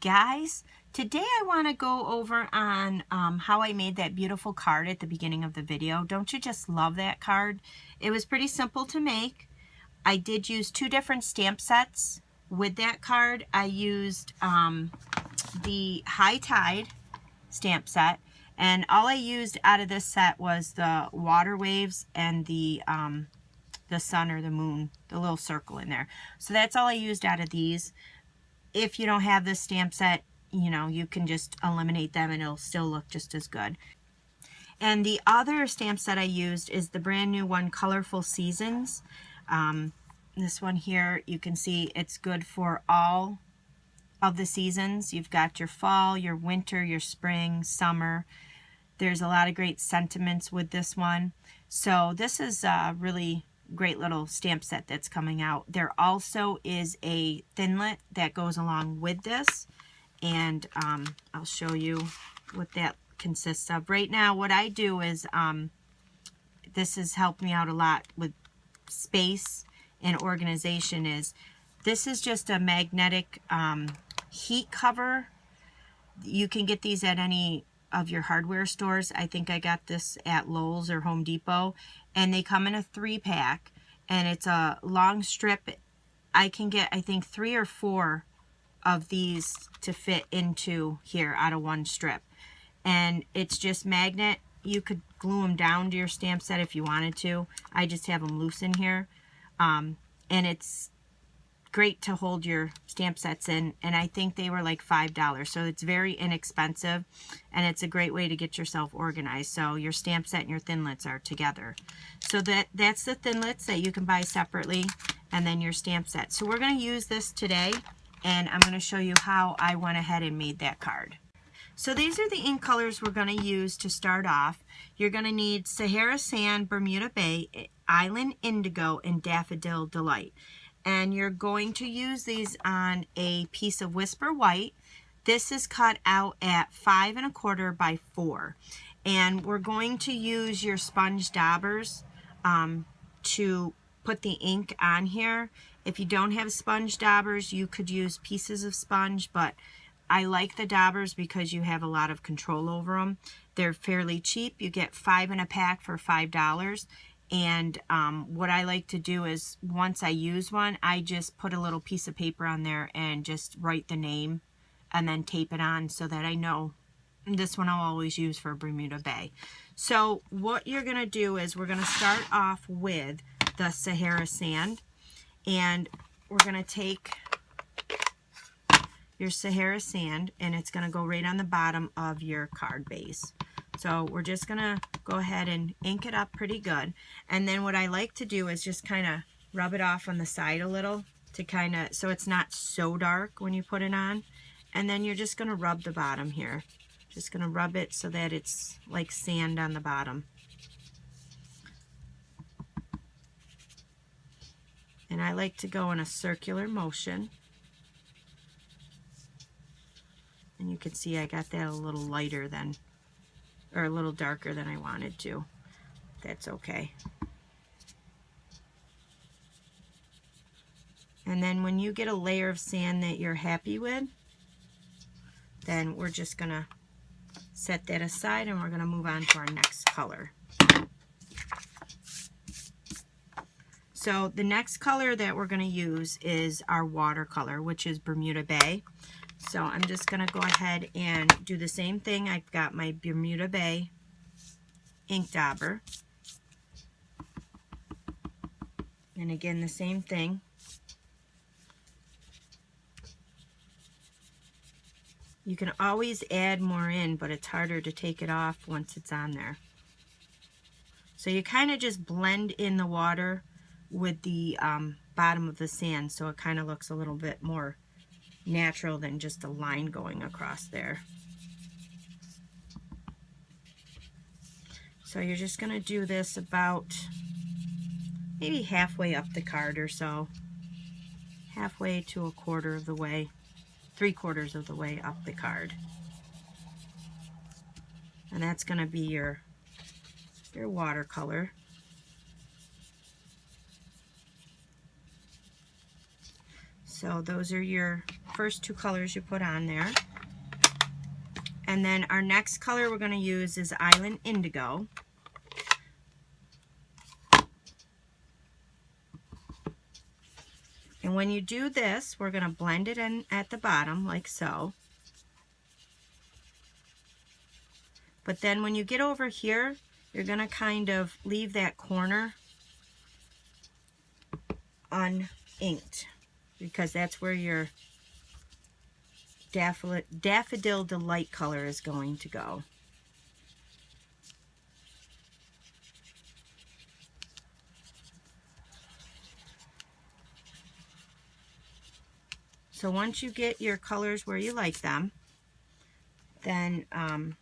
guys, today I want to go over on how I made that beautiful card at the beginning of the video. Don't you just love that card? It was pretty simple to make. I did use two different stamp sets with that card. I used the High Tide stamp set, and all I used out of this set was the water waves and the sun or the moon, the little circle in there. So that's all I used out of these. If you don't have this stamp set, you know, you can just eliminate them and it'll still look just as good. And the other stamp set I used is the brand new one, Colorful Seasons. This one here, you can see it's good for all of the seasons. You've got your fall, your winter, your spring, summer. There's a lot of great sentiments with this one. So this is a really great little stamp set that's coming out. There also is a thinlet that goes along with this, and I'll show you what that consists of. Right now what I do is this has helped me out a lot with space and organization. This is just a magnetic heat cover. You can get these at any of your hardware stores. I think I got this at Lowe's or Home Depot, and they come in a 3-pack, and it's a long strip. I can get, I think, 3 or 4 of these to fit into here out of one strip, and it's just magnet. You could glue them down to your stamp set if you wanted to. I just have them loose in here, and it's great to hold your stamp sets in, and I think they were like $5, so it's very inexpensive, and it's a great way to get yourself organized. So your stamp set and your thinlits are together. So that's the thinlits that you can buy separately, and then your stamp set. So we're going to use this today, and I'm going to show you how I went ahead and made that card. So these are the ink colors we're going to use to start off. You're going to need Sahara Sand, Bermuda Bay, Island Indigo, and Daffodil Delight. And you're going to use these on a piece of Whisper White. This is cut out at 5 1/4 by 4. And we're going to use your sponge daubers to put the ink on here. If you don't have sponge daubers, you could use pieces of sponge, but I like the daubers because you have a lot of control over them. They're fairly cheap. You get 5 in a pack for $5. And what I like to do is, once I use one, I just put a little piece of paper on there and just write the name and then tape it on so that I know this one I'll always use for Bermuda Bay. So what you're going to do is we're going to start off with the Sahara Sand, and we're going to take your Sahara Sand, and it's going to go right on the bottom of your card base. So we're just going to go ahead and ink it up pretty good. And then what I like to do is just kind of rub it off on the side a little to kind of, so it's not so dark when you put it on. And then you're just going to rub the bottom here. Just going to rub it so that it's like sand on the bottom. And I like to go in a circular motion. And you can see I got that a little lighter than, or a little darker than I wanted to. That's okay. And then when you get a layer of sand that you're happy with, then we're just going to set that aside, and we're going to move on to our next color. So the next color that we're going to use is our watercolor, which is Bermuda Bay. So I'm just going to go ahead and do the same thing. I've got my Bermuda Bay ink dauber. And again, the same thing. You can always add more in, but it's harder to take it off once it's on there. So you kind of just blend in the water with the bottom of the sand, so it kind of looks a little bit more natural than just a line going across there. So you're just going to do this about maybe halfway up the card or so. Halfway to 1/4 of the way, 3/4 of the way up the card. And that's going to be your watercolor. So those are your first two colors you put on there. And then our next color we're going to use is Island Indigo. And when you do this, we're going to blend it in at the bottom like so. But then when you get over here, you're going to kind of leave that corner uninked, because that's where your Daffodil Delight color is going to go. So once you get your colors where you like them, then I'm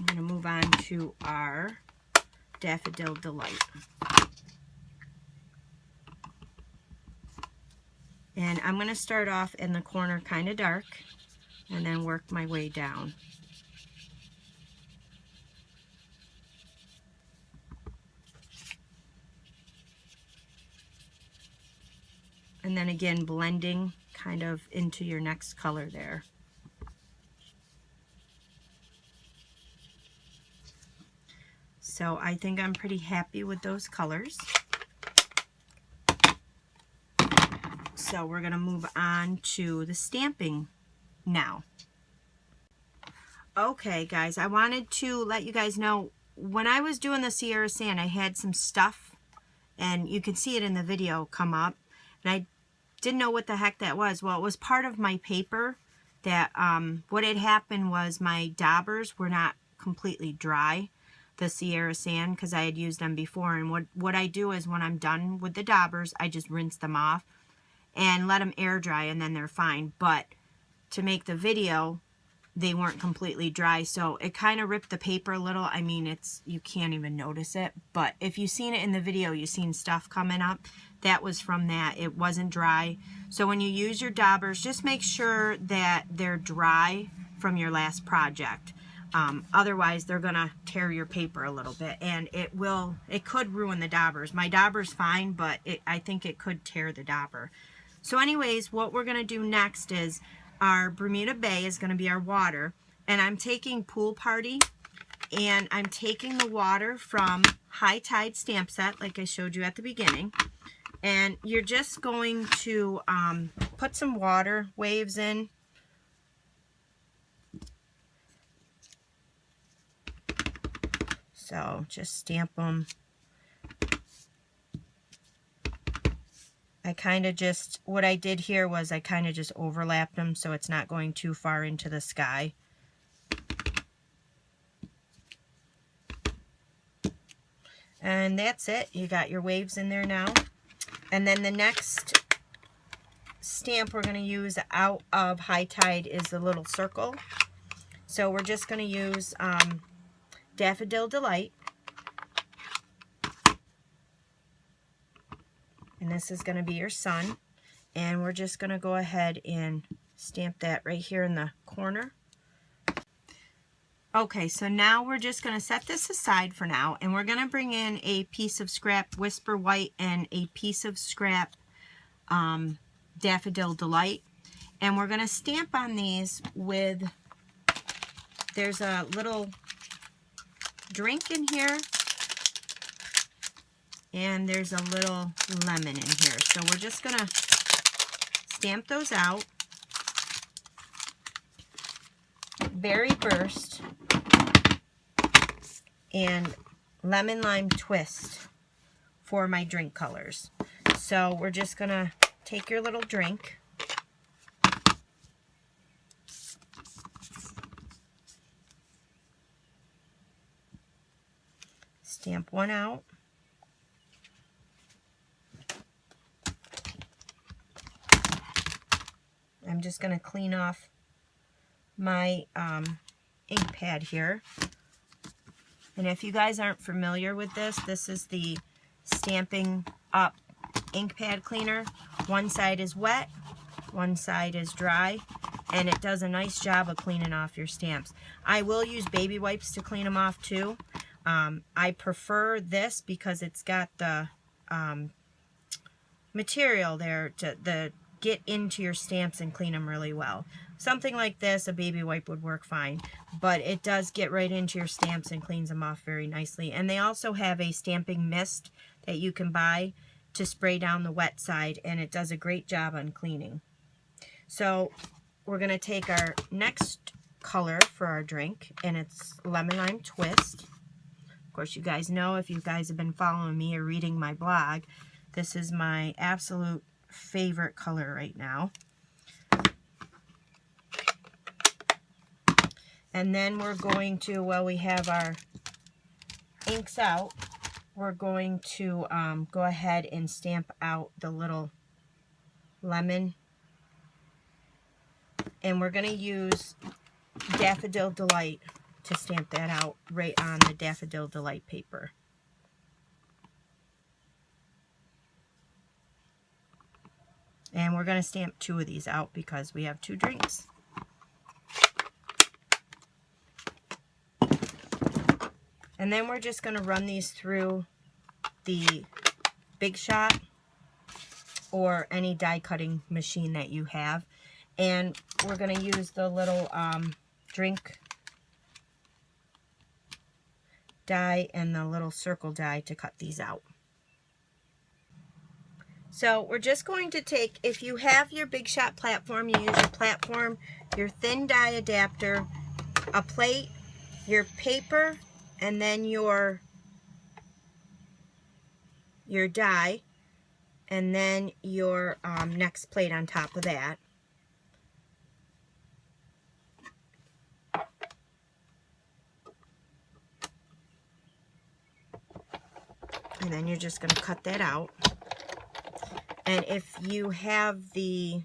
going to move on to our Daffodil Delight. And I'm going to start off in the corner kind of dark and then work my way down. And then again blending kind of into your next color there. So I think I'm pretty happy with those colors. So we're going to move on to the stamping now. Okay guys, I wanted to let you guys know, when I was doing the Sierra Sand, I had some stuff, and you can see it in the video come up, and I didn't know what the heck that was. Well, it was part of my paper that, what had happened was my daubers were not completely dry, the Sierra Sand, because I had used them before. And what I do is when I'm done with the daubers, I just rinse them off and let them air dry, and then they're fine. But to make the video, they weren't completely dry, so it kind of ripped the paper a little. I mean, you can't even notice it, but if you've seen it in the video, you've seen stuff coming up. That was from that. It wasn't dry. So when you use your daubers, just make sure that they're dry from your last project. Otherwise, they're gonna tear your paper a little bit, and it could ruin the daubers. My dauber's fine, but I think it could tear the dauber. So anyways, what we're going to do next is our Bermuda Bay is going to be our water. And I'm taking Pool Party, and I'm taking the water from High Tide Stamp Set, like I showed you at the beginning. And you're just going to put some water waves in. So just stamp them. I kind of just, what I did here was I kind of just overlapped them so it's not going too far into the sky. And that's it. You got your waves in there now. And then the next stamp we're going to use out of High Tide is the little circle. So we're just going to use Daffodil Delight. And this is going to be your sun. And we're just going to go ahead and stamp that right here in the corner. Okay, so now we're just going to set this aside for now. And we're going to bring in a piece of scrap Whisper White and a piece of scrap Daffodil Delight. And we're going to stamp on these with, there's a little drink in here. And there's a little lemon in here. So we're just going to stamp those out. Berry Burst and Lemon Lime Twist for my drink colors. So we're just going to take your little drink. Stamp one out. I'm just going to clean off my ink pad here. And if you guys aren't familiar with this, this is the Stampin Up ink pad cleaner. One side is wet, one side is dry, and it does a nice job of cleaning off your stamps. I will use baby wipes to clean them off too. I prefer this because it's got the material there, the get into your stamps and clean them really well. Something like this, a baby wipe would work fine, but it does get right into your stamps and cleans them off very nicely. And they also have a stamping mist that you can buy to spray down the wet side, and it does a great job on cleaning. So we're going to take our next color for our drink, and it's Lemon Lime Twist. Of course, you guys know, if you guys have been following me or reading my blog, this is my absolute favorite color right now. And then we're going to, while we have our inks out, we're going to go ahead and stamp out the little lemon. And we're going to use Daffodil Delight to stamp that out right on the Daffodil Delight paper. And we're going to stamp 2 of these out because we have 2 drinks. And then we're just going to run these through the Big Shot or any die cutting machine that you have. And we're going to use the little drink die and the little circle die to cut these out. So we're just going to take, if you have your Big Shot platform, you use your platform, your thin die adapter, a plate, your paper, and then your die, and then your next plate on top of that. And then you're just going to cut that out. And if you have the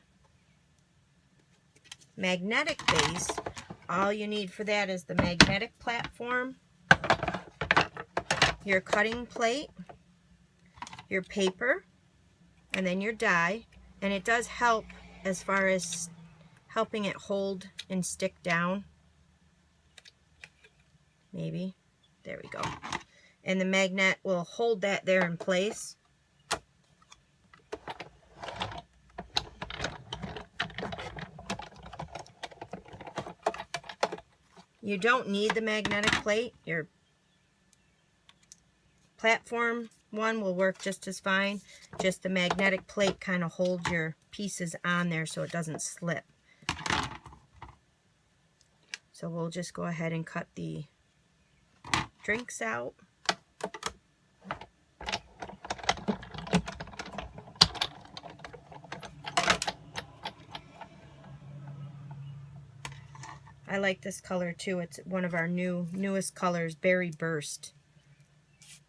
magnetic base, all you need for that is the magnetic platform, your cutting plate, your paper, and then your die. And it does help as far as helping it hold and stick down. Maybe. There we go. And the magnet will hold that there in place. You don't need the magnetic plate. Your platform one will work just as fine. Just the magnetic plate kind of holds your pieces on there so it doesn't slip. So we'll just go ahead and cut the drinks out. I like this color too. It's one of our newest colors, Berry Burst.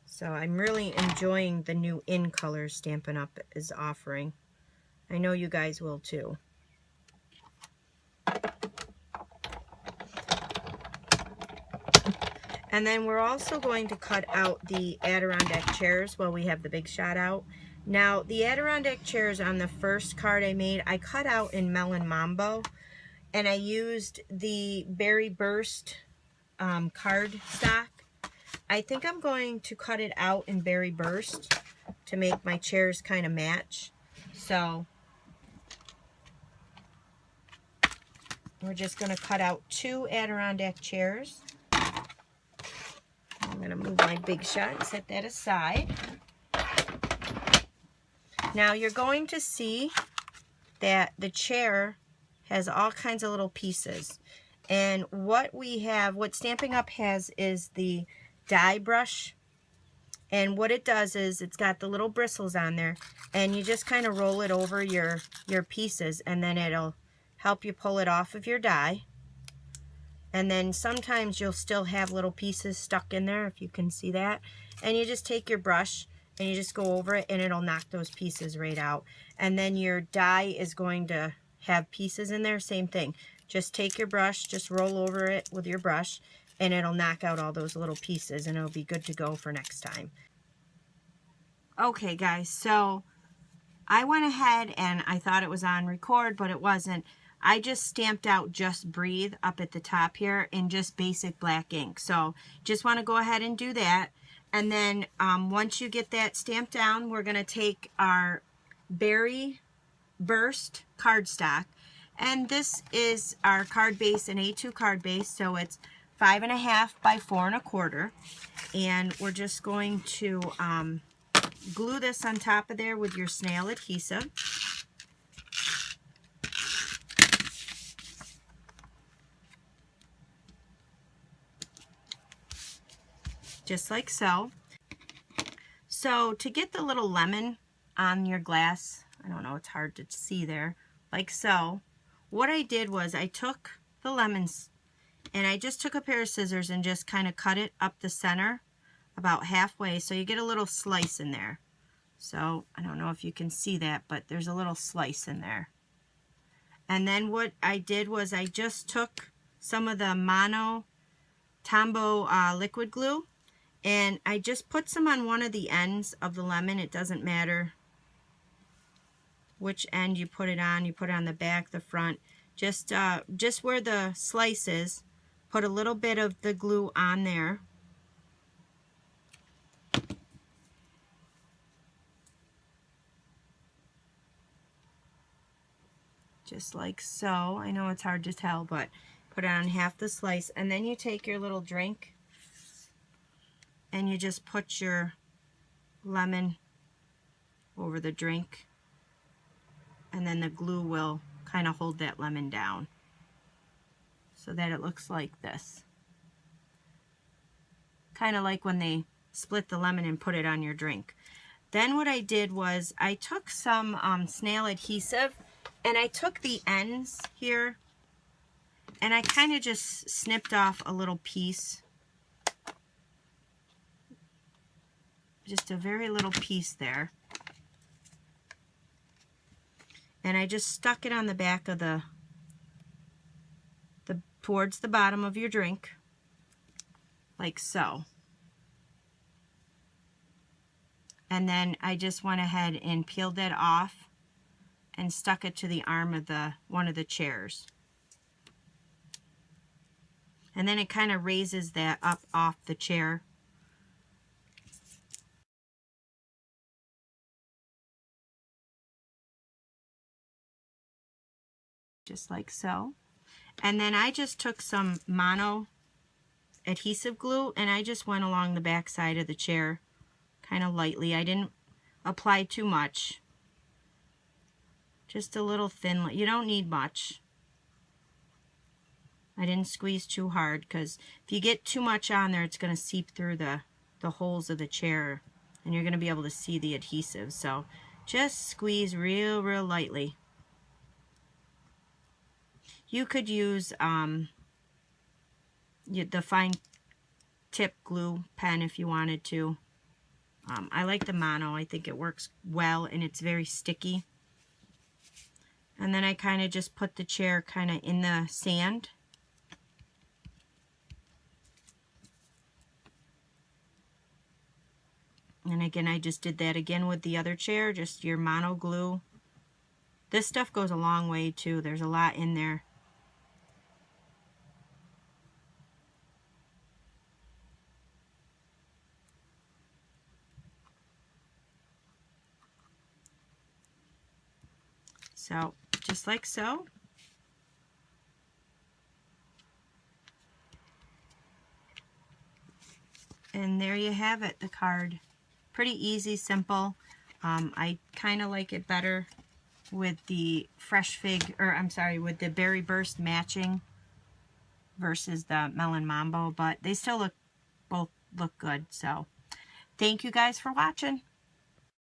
So I'm really enjoying the new in colors Stampin' Up is offering. I know you guys will too. And then we're also going to cut out the Adirondack chairs while we have the Big Shot out. Now, the Adirondack chairs on the first card I made, I cut out in Melon Mambo. And I used the Berry Burst card stock. I think I'm going to cut it out in Berry Burst to make my chairs kind of match. So we're just going to cut out 2 Adirondack chairs. I'm going to move my Big Shot and set that aside. Now you're going to see that the chair has all kinds of little pieces. And what Stampin' Up has is the die brush. And what it does is it's got the little bristles on there, and you just kind of roll it over your pieces, and then it'll help you pull it off of your die. And then sometimes you'll still have little pieces stuck in there, if you can see that. And you just take your brush and you just go over it, and it'll knock those pieces right out. And then your die is going to have pieces in there, same thing. Just take your brush, just roll over it with your brush, and it'll knock out all those little pieces, and it'll be good to go for next time. Okay guys, so I went ahead and I thought it was on record, but it wasn't. I just stamped out Just Breathe up at the top here in just basic black ink. So just want to go ahead and do that. And then once you get that stamped down, we're going to take our Berry burst cardstock. And this is our card base, an A2 card base, so it's 5.5 by 4 1/4. And we're just going to glue this on top of there with your snail adhesive. Just like so. So to get the little lemon on your glass, I don't know, it's hard to see there, like so, what I did was I took the lemons and I just took a pair of scissors and just kind of cut it up the center about halfway, so you get a little slice in there. So I don't know if you can see that, but there's a little slice in there. And then what I did was I just took some of the Mono Tombow liquid glue, and I just put some on one of the ends of the lemon. It doesn't matter which end you put it on. You put it on the back, the front, just where the slice is. Put a little bit of the glue on there. Just like so. I know it's hard to tell, but put it on half the slice, and then you take your little drink and you just put your lemon over the drink, and then the glue will kind of hold that lemon down so that it looks like this. Kind of like when they split the lemon and put it on your drink. Then what I did was I took some snail adhesive, and I took the ends here and I kind of just snipped off a little piece. Just a very little piece there. And I just stuck it on the back of the towards the bottom of your drink, like so. And then I just went ahead and peeled that off and stuck it to the arm of one of the chairs. And then it kind of raises that up off the chair. Just like so. And then I just took some Mono adhesive glue and I just went along the back side of the chair kind of lightly. I didn't apply too much. Just a little thin. You don't need much. I didn't squeeze too hard, because if you get too much on there, it's going to seep through the holes of the chair and you're going to be able to see the adhesive. So just squeeze real lightly. You could use the fine tip glue pen if you wanted to. I like the Mono. I think it works well and it's very sticky. And then I kind of just put the chair kind of in the sand. And again, I just did that again with the other chair, just your Mono glue. This stuff goes a long way too. There's a lot in there. So, just like so. And there you have it, the card. Pretty easy, simple. I kind of like it better with the fresh fig, or I'm sorry, with the berry burst matching versus the melon mambo, but they still both look good. So, thank you guys for watching.